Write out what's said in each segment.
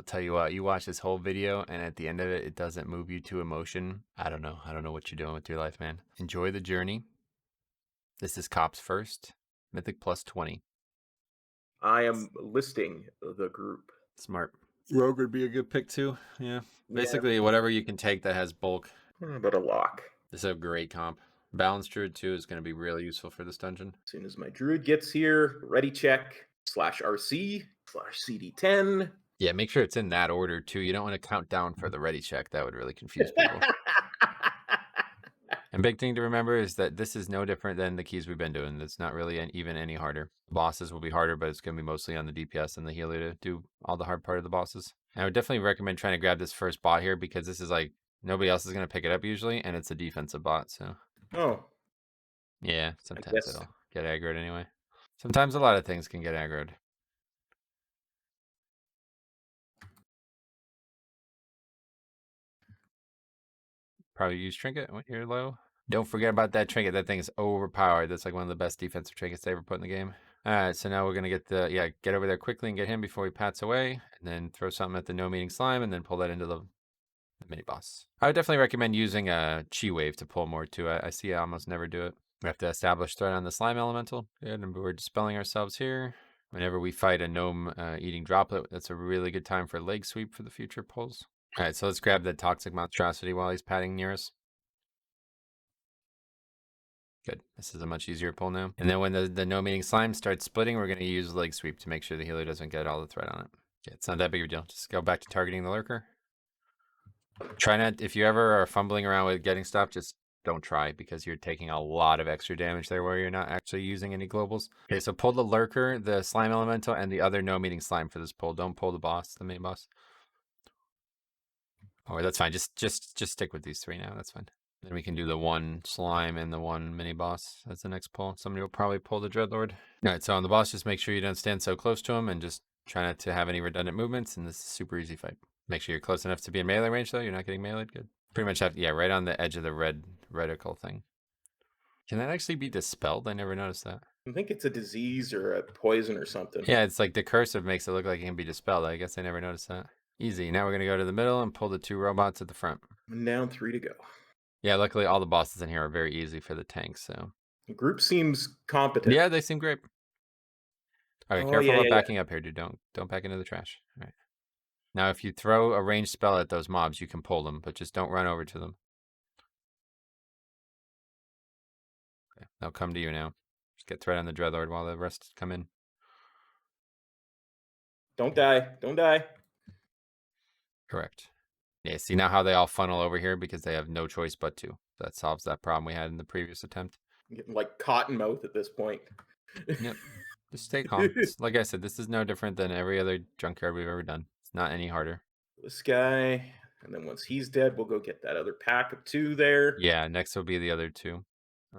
tell you what, you watch this whole video and at the end of it, it doesn't move you to emotion. I don't know. I don't know what you're doing with your life, man. Enjoy the journey. This is Cops First, Mythic plus 20. I am listing the group. Smart. Rogue would be a good pick too. Yeah. Basically, whatever you can take that has bulk. But a lock. This is a great comp. Balanced Druid too is going to be really useful for this dungeon. As soon as my Druid gets here, ready check, /RC/CD10. Yeah, make sure it's in that order too. You don't want to count down for the ready check. That would really confuse people. And big thing to remember is that this is no different than the keys we've been doing. It's not really even any harder. Bosses will be harder, but it's going to be mostly on the DPS and the healer to do all the hard part of the bosses. And I would definitely recommend trying to grab this first bot here because this is like, nobody else is going to pick it up usually, and it's a defensive bot, so. Oh. Yeah, sometimes it'll get aggroed anyway. Sometimes a lot of things can get aggroed. Probably use Trinket when you're low. Don't forget about that Trinket. That thing is overpowered. That's like one of the best defensive trinkets they ever put in the game. All right, so now we're going to get get over there quickly and get him before he pats away. And then throw something at the no meaning slime and then pull that into the mini boss. I would definitely recommend using a chi wave to pull more too. I see I almost never do it. We have to establish threat on the slime elemental. Good, and we're dispelling ourselves here. Whenever we fight a gnome eating droplet, that's a really good time for leg sweep for the future pulls. All right, so let's grab the toxic monstrosity while he's patting near us. Good. This is a much easier pull now. And then when the no meaning slime starts splitting, we're going to use leg sweep to make sure the healer doesn't get all the threat on it. Okay, it's not that big of a deal. Just go back to targeting the lurker. Try not, if you ever are fumbling around with getting stuff, just don't try because you're taking a lot of extra damage there where you're not actually using any globals. Okay, so pull the lurker, the slime elemental, and the other no meaning slime for this pull. Don't pull the boss, the main boss. Oh, that's fine. Just stick with these three now. That's fine. Then we can do the one slime and the one mini boss as the next pull. Somebody will probably pull the Dreadlord. All right, so on the boss, just make sure you don't stand so close to him and just try not to have any redundant movements. And this is a super easy fight. Make sure you're close enough to be in melee range, though. You're not getting meleeed. Good. Pretty much have, yeah, right on the edge of the reticle thing. Can that actually be dispelled? I never noticed that. I think it's a disease or a poison or something. Yeah, it's like the cursive makes it look like it can be dispelled. I guess I never noticed that. Easy. Now we're going to go to the middle and pull the two robots at the front. And down 3 to go. Yeah, luckily all the bosses in here are very easy for the tanks, so. The group seems competent. Yeah, they seem great. All right, careful about backing up here, dude. Don't back into the trash. All right. Now, if you throw a ranged spell at those mobs, you can pull them, but just don't run over to them. Okay, they'll come to you now. Just get threat on the Dreadlord while the rest come in. Don't die. Don't die. Correct. Yeah, see now how they all funnel over here because they have no choice but to. That solves that problem we had in the previous attempt. I'm getting like cotton mouth at this point. Yep. Just stay calm. Like I said, this is no different than every other junkyard we've ever done. It's not any harder. This guy, and then once he's dead, we'll go get that other pack of 2 there. Yeah, next will be the other 2.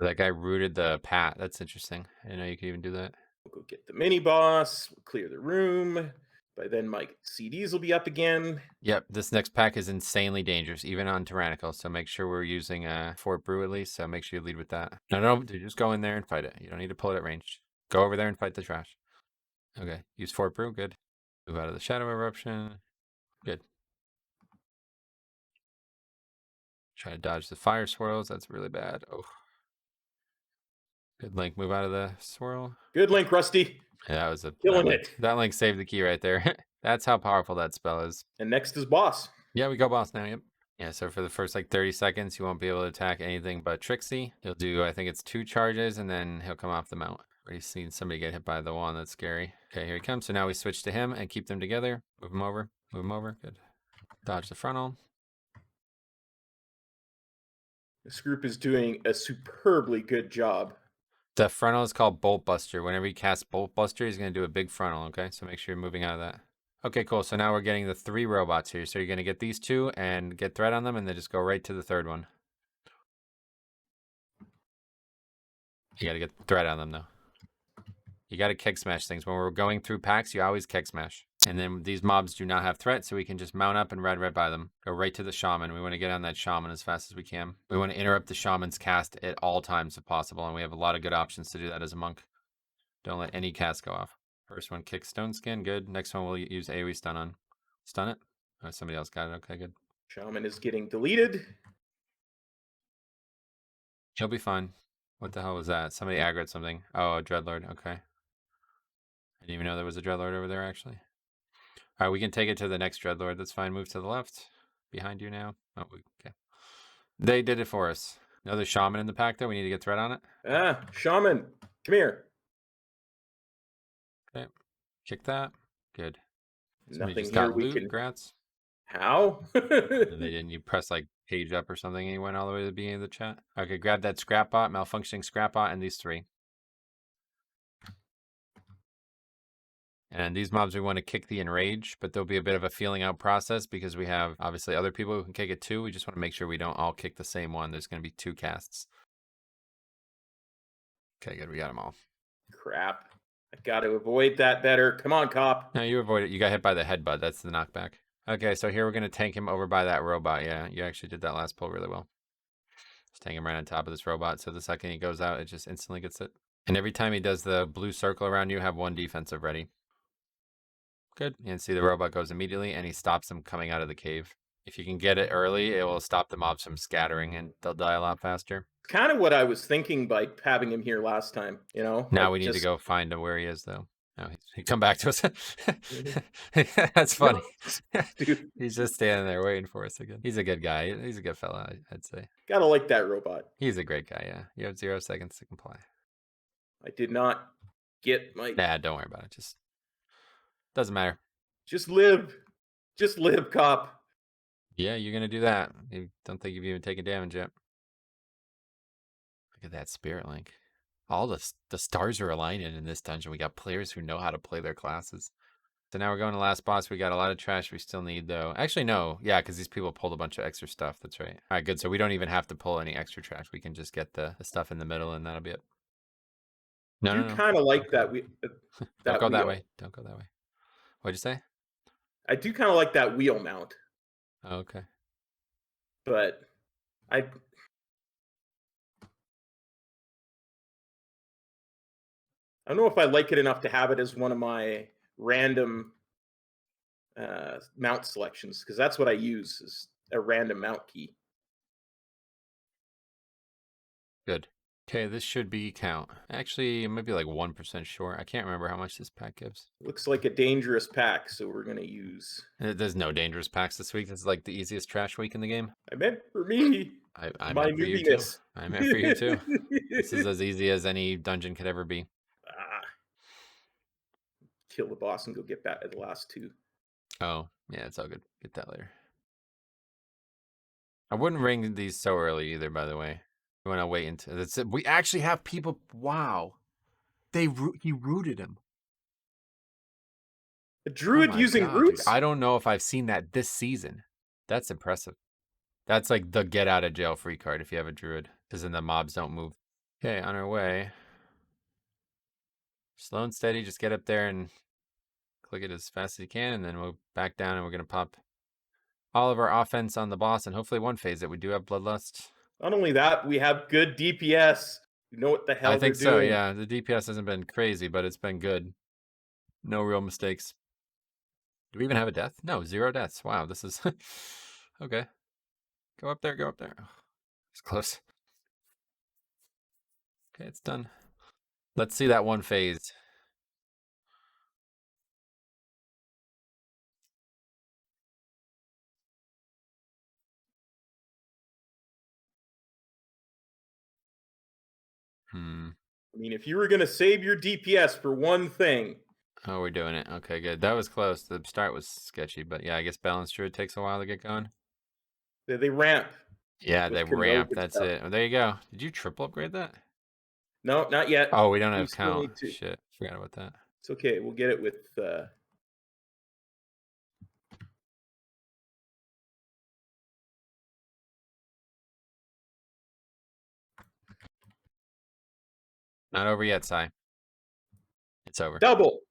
That guy rooted the pat. That's interesting. I didn't know you could even do that. We'll go get the mini boss. We'll clear the room. By then, my CDs will be up again. Yep, this next pack is insanely dangerous, even on Tyrannical. So make sure we're using Fort Brew at least. So make sure you lead with that. No, dude, just go in there and fight it. You don't need to pull it at range. Go over there and fight the trash. Okay, use Fort Brew. Good. Move out of the Shadow Eruption. Good. Try to dodge the fire swirls. That's really bad. Oh. Good Link. Move out of the swirl. Good Link, Rusty. Yeah, that was killing it. That Link saved the key right there. That's how powerful that spell is. And next is boss. Yeah, we go boss now. Yep. Yeah, so for the first like 30 seconds, you won't be able to attack anything but Trixie. He'll do, I think it's 2 charges, and then he'll come off the mount. Already seen somebody get hit by the wall, and that's scary. Okay, here he comes. So now we switch to him and keep them together. Move him over. Move him over. Good. Dodge the frontal. This group is doing a superbly good job. The frontal is called Bolt Buster. Whenever you cast Bolt Buster, he's going to do a big frontal, okay? So make sure you're moving out of that. Okay, cool. So now we're getting the 3 robots here. So you're going to get these 2 and get threat on them, and then just go right to the 3rd one. You got to get threat on them, though. You got to keg smash things. When we're going through packs, you always keg smash. And then these mobs do not have threat, so we can just mount up and ride right by them. Go right to the shaman. We want to get on that shaman as fast as we can. We want to interrupt the shaman's cast at all times if possible, and we have a lot of good options to do that as a monk. Don't let any cast go off. First one, kick stone skin. Good. Next one, we'll use AoE stun on. Stun it. Oh, somebody else got it. Okay, good. Shaman is getting deleted. He'll be fine. What the hell was that? Somebody aggroed something. Oh, a Dreadlord. Okay. I didn't even know there was a Dreadlord over there, actually. All right, we can take it to the next Dreadlord. That's fine. Move to the left. Behind you now. Oh, okay. They did it for us. Another Shaman in the pack, though. We need to get threat on it. Shaman, come here. Okay. Kick that. Good. Somebody Nothing just here got we loot. can. Grats. How? And they didn't. You press like page up or something and you went all the way to the beginning of the chat. Okay, grab that scrap bot, malfunctioning scrap bot, and these three. And these mobs we want to kick the enrage, but there'll be a bit of a feeling out process because we have obviously other people who can kick it too. We just want to make sure we don't all kick the same one. There's going to be 2 casts. Okay, good. We got them all. Crap. I got to avoid that better. Come on, cop. No, you avoid it. You got hit by the headbutt. That's the knockback. Okay, so here we're going to tank him over by that robot. Yeah, you actually did that last pull really well. Just tank him right on top of this robot. So the second he goes out, it just instantly gets it. And every time he does the blue circle around you, have 1 defensive ready. Good. You can see the robot goes immediately, and he stops them coming out of the cave. If you can get it early, it will stop the mobs from scattering, and they'll die a lot faster. Kind of what I was thinking by having him here last time, you know? Now like we need to just... go find him where he is, though. Oh, he come back to us. That's funny. Dude, He's just standing there waiting for us again. He's a good guy. He's a good fella, I'd say. gotta like that robot. He's a great guy, yeah. You have 0 seconds to comply. I did not get my... Nah, don't worry about it. Just doesn't matter. Just live. Just live, cop. Yeah, you're going to do that. You don't think you've even taken damage yet. Look at that Spirit Link. All the stars are aligning in this dungeon. We got players who know how to play their classes. So now we're going to last boss. We got a lot of trash we still need, though. Actually, no. Yeah, because these people pulled a bunch of extra stuff. That's right. All right, good. So we don't even have to pull any extra trash. We can just get the stuff in the middle, and that'll be it. No, I do kind of like that. Don't go that wheel. way. Don't go that way. What'd you say? I do kind of like that wheel mount. Oh, okay. But I don't know if I like it enough to have it as one of my random mount selections, because that's what I use, is a random mount key. Good. Okay, this should be count. Actually, it might be like 1% short. I can't remember how much this pack gives. Looks like a dangerous pack, so we're going to use... There's no dangerous packs this week. This is like the easiest trash week in the game. I meant for me. I My meant for you too. newbiness. I meant for you too. This is as easy as any dungeon could ever be. Kill the boss and go get back at the last 2. Oh, yeah, it's all good. Get that later. I wouldn't ring these so early either, by the way. You want to wait until that's it. We actually have people. Wow, he rooted him. A druid using roots? Dude. I don't know if I've seen that this season. That's impressive. That's like the get out of jail free card if you have a druid, because then the mobs don't move. Okay, on our way. Slow and steady. Just get up there and click it as fast as you can, and then we'll back down and we're gonna pop all of our offense on the boss, and hopefully one phase that we do have Bloodlust. Not only that, we have good DPS. You know what the hell I think they're so, doing. yeah. The DPS hasn't been crazy, but it's been good. No real mistakes. Do we even have a death? No, 0 deaths. Wow, this is... Okay. Go up there, go up there. It's close. Okay, it's done. Let's see that one phase. I mean, if you were going to save your DPS for one thing... Oh, we're doing it. Okay, good. That was close. The start was sketchy, but yeah, I guess Balance Druid takes a while to get going. They ramp. Yeah, they ramp. That's it. Oh, there you go. Did you triple upgrade that? No, not yet. Oh, we don't have count. Shit, forgot about that. It's okay. We'll get it with... Not over yet, Sai. It's over. Double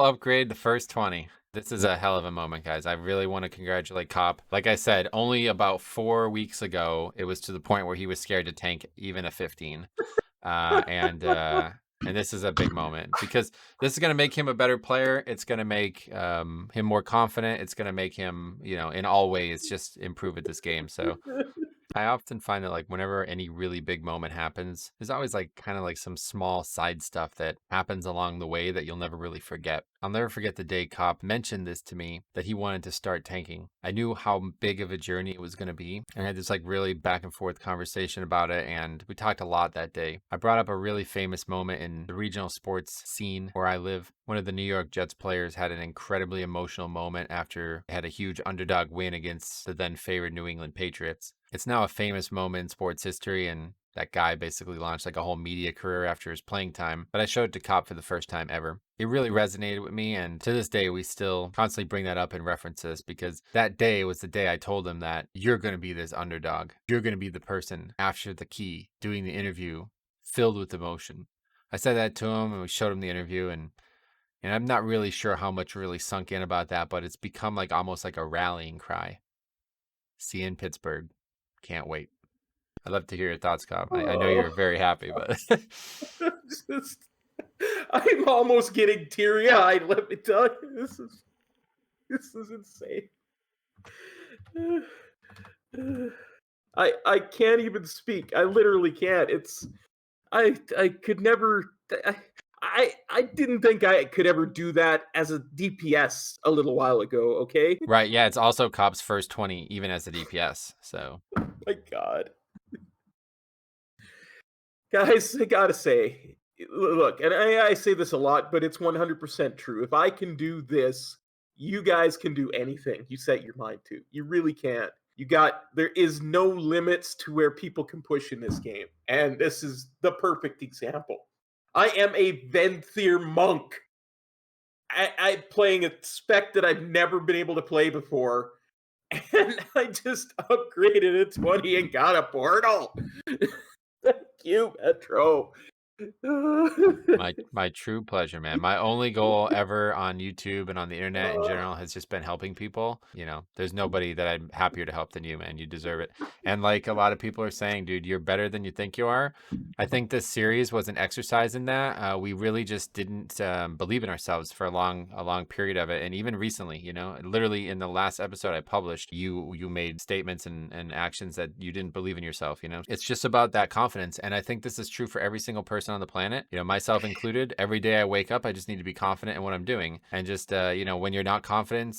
Upgrade the first 20. This is a hell of a moment, guys. I really want to congratulate Cop. Like I said, only about 4 weeks ago, it was to the point where he was scared to tank even a 15. And this is a big moment because this is going to make him a better player. It's going to make him more confident. It's going to make him, in all ways, just improve at this game. So I often find that like whenever any really big moment happens, there's always like kind of like some small side stuff that happens along the way that you'll never really forget. I'll never forget the day Cop mentioned this to me that he wanted to start tanking. I knew how big of a journey it was going to be and I had this like really back and forth conversation about it. And we talked a lot that day. I brought up a really famous moment in the regional sports scene where I live. One of the New York Jets players had an incredibly emotional moment after they had a huge underdog win against the then favored New England Patriots. It's now a famous moment in sports history, and that guy basically launched like a whole media career after his playing time. But I showed it to Cop for the first time ever. It really resonated with me, and to this day, we still constantly bring that up and reference this because that day was the day I told him that you're going to be this underdog. You're going to be the person after the key doing the interview filled with emotion. I said that to him, and we showed him the interview, and I'm not really sure how much really sunk in about that, but it's become like almost like a rallying cry. See you in Pittsburgh. Can't wait. I'd love to hear your thoughts, Cobb. I know Oh, you're very happy, but just, I'm almost getting teary eyed. Let me tell you, this is insane. I can't even speak. I literally can't. I could never. I didn't think I could ever do that as a DPS a little while ago. Okay, right, yeah, it's also Cobb's first 20, even as a DPS. So my God, guys, I gotta say, look, and I say this a lot, but it's 100% true. If I can do this, you guys can do anything you set your mind to. You really can't. There is no limits to where people can push in this game. And this is the perfect example. I am a Venthyr monk. I'm playing a spec that I've never been able to play before. And I just upgraded a 20 and got a portal. Thank you, Metro. my true pleasure, man. My only goal ever on YouTube and on the internet in general has just been helping people. There's nobody that I'm happier to help than you, man. You deserve it. And like a lot of people are saying, dude, you're better than you think you are. I think this series was an exercise in that. We really just didn't believe in ourselves for a long period of it, and even recently, literally in the last episode I published, you made statements and actions that you didn't believe in yourself. It's just about that confidence, and I think this is true for every single person on the planet. Myself included. Every day I wake up, I just need to be confident in what I'm doing, and just when you're not confident,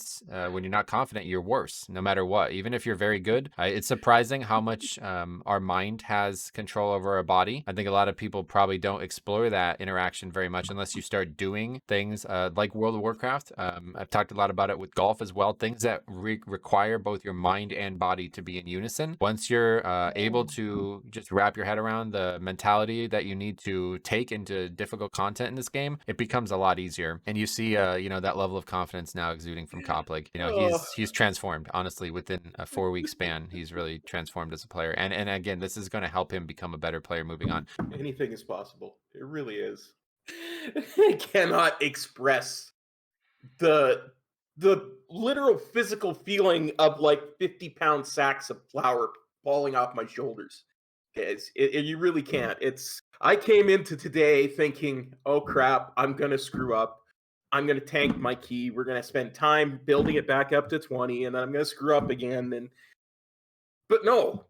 you're worse, no matter what. Even if you're very good, it's surprising how much our mind has control over our body. I think a lot of people probably don't explore that interaction very much unless you start doing things like World of Warcraft. I've talked a lot about it with golf as well. Things that require both your mind and body to be in unison. Once you're able to just wrap your head around the mentality that you need to take into difficult content in this game, it becomes a lot easier. And you see, that level of confidence now exuding from Koplik. Oh, He's transformed. Honestly, within a 4-week span, he's really transformed as a player. And again, this is going to help him become a better player moving on. anything is possible. It really is. I cannot express the literal physical feeling of like 50-pound sacks of flour falling off my shoulders. You really can't. I came into today thinking, oh crap, I'm gonna screw up. I'm gonna tank my key. We're gonna spend time building it back up to 20, and then I'm gonna screw up again. But no,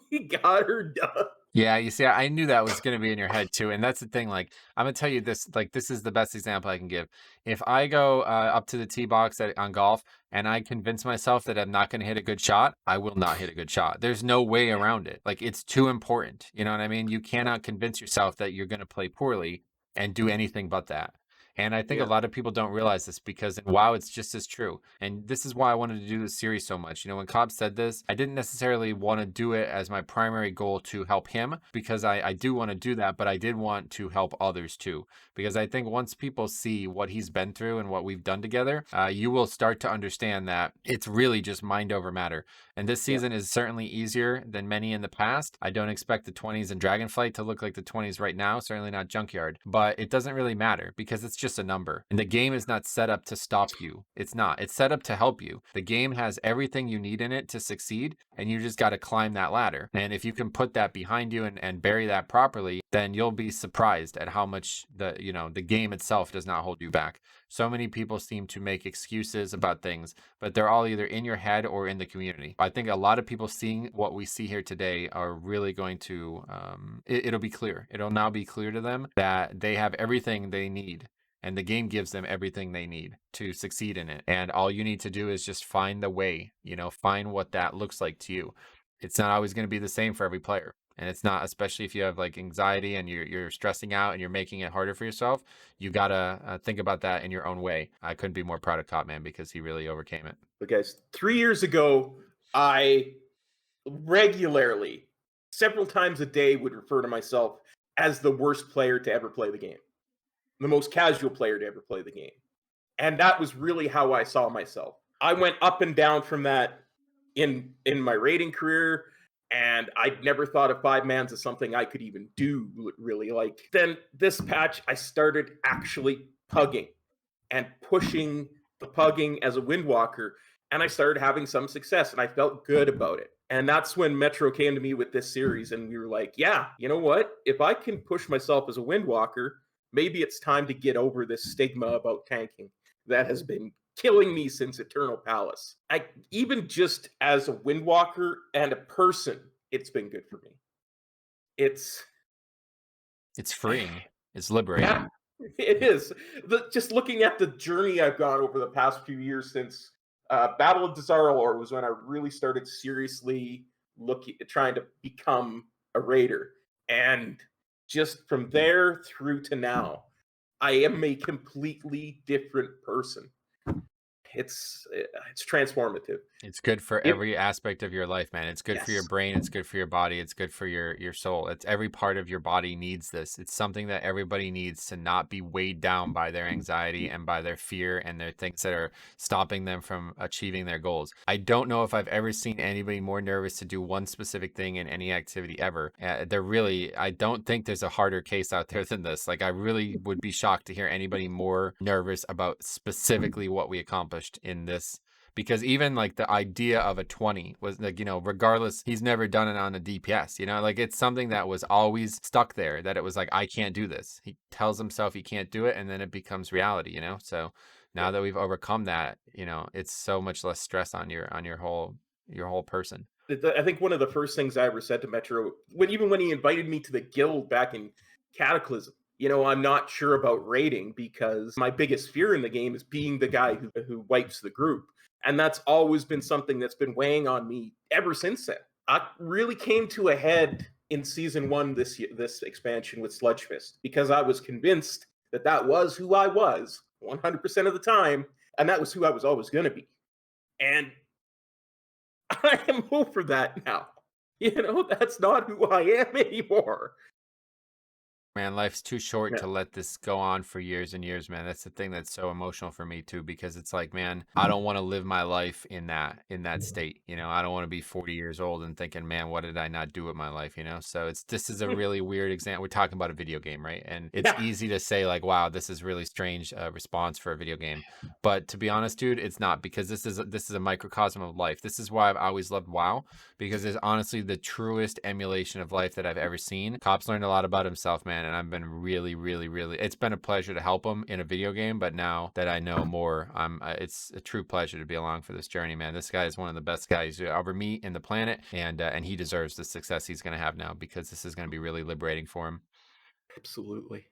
we got her done. Yeah, you see, I knew that was going to be in your head too. And that's the thing. Like, I'm going to tell you this, like, this is the best example I can give. If I go up to the tee box on golf and I convince myself that I'm not going to hit a good shot, I will not hit a good shot. There's no way around it. Like, it's too important. You know what I mean? You cannot convince yourself that you're going to play poorly and do anything but that. And I think a Yeah, lot of people don't realize this because wow, it's just as true. And this is why I wanted to do this series so much. When Cobb said this, I didn't necessarily want to do it as my primary goal to help him because I do want to do that, but I did want to help others too. Because I think once people see what he's been through and what we've done together, you will start to understand that it's really just mind over matter. And this yeah, season is certainly easier than many in the past. I don't expect the 20s in Dragonflight to look like the 20s right now, certainly not Junkyard, but it doesn't really matter because it's just a number. And the game is not set up to stop you. It's not. It's set up to help you. The game has everything you need in it to succeed, and you just got to climb that ladder. And if you can put that behind you and bury that properly, then you'll be surprised at how much the game itself does not hold you back. So many people seem to make excuses about things, but they're all either in your head or in the community. I think a lot of people seeing what we see here today are really going to, it'll be clear. It'll now be clear to them that they have everything they need. And the game gives them everything they need to succeed in it. And all you need to do is just find the way, find what that looks like to you. It's not always going to be the same for every player. And it's not, especially if you have like anxiety and you're stressing out and you're making it harder for yourself. You gotta think about that in your own way. I couldn't be more proud of Cop Man because he really overcame it. But guys, 3 years ago, I regularly, several times a day, would refer to myself as the worst player to ever play the game, the most casual player to ever play the game. And that was really how I saw myself. I went up and down from that in my raiding career, and I'd never thought of 5 mans as something I could even do, really. Like, then this patch, I started actually pugging and pushing the pugging as a windwalker, and I started having some success, and I felt good about it. And that's when Metro came to me with this series, and we were like, yeah, you know what? If I can push myself as a windwalker, maybe it's time to get over this stigma about tanking that has been killing me since Eternal Palace. Even just as a windwalker and a person, it's been good for me. It's freeing. It's liberating. Yeah, it is. Just looking at the journey I've gone over the past few years since Battle of Desaralor was when I really started seriously trying to become a raider. And just from there through to now, I am a completely different person. It's transformative. It's good for It, every aspect of your life, man. It's good for your yes. brain. It's good for your body. It's good for your soul. It's every part of your body needs this. It's something that everybody needs to not be weighed down by their anxiety and by their fear and their things that are stopping them from achieving their goals. I don't know if I've ever seen anybody more nervous to do one specific thing in any activity ever. I don't think there's a harder case out there than this. Like, I really would be shocked to hear anybody more nervous about specifically what we accomplished in this, because even like the idea of a 20 was like, regardless, he's never done it on a DPS, like it's something that was always stuck there, that it was like, I can't do this. He tells himself he can't do it, and then it becomes reality, so now that we've overcome that, it's so much less stress on your whole person. I think one of the first things I ever said to Metro, when he invited me to the guild back in Cataclysm, I'm not sure about raiding because my biggest fear in the game is being the guy who wipes the group. And that's always been something that's been weighing on me ever since then. I really came to a head in season 1 this expansion with Sludgefist, because I was convinced that was who I was 100% of the time, and that was who I was always going to be. And I am over that now. That's not who I am anymore. Man, life's too short Yeah. to let this go on for years and years, man. That's the thing that's so emotional for me too, because it's like, man, I don't want to live my life in that state. I don't want to be 40 years old and thinking, man, what did I not do with my life? So this is a really weird example. We're talking about a video game, right? And it's Yeah. easy to say like, wow, this is really strange response for a video game. But to be honest, dude, it's not, because this is a microcosm of life. This is why I've always loved WoW, because it's honestly the truest emulation of life that I've ever seen. Cop's learned a lot about himself, man. And I've been really, really, really, it's been a pleasure to help him in a video game, but now that I know more, it's a true pleasure to be along for this journey, man. This guy is one of the best guys you ever meet in the planet, and he deserves the success he's going to have now, because this is going to be really liberating for him. Absolutely.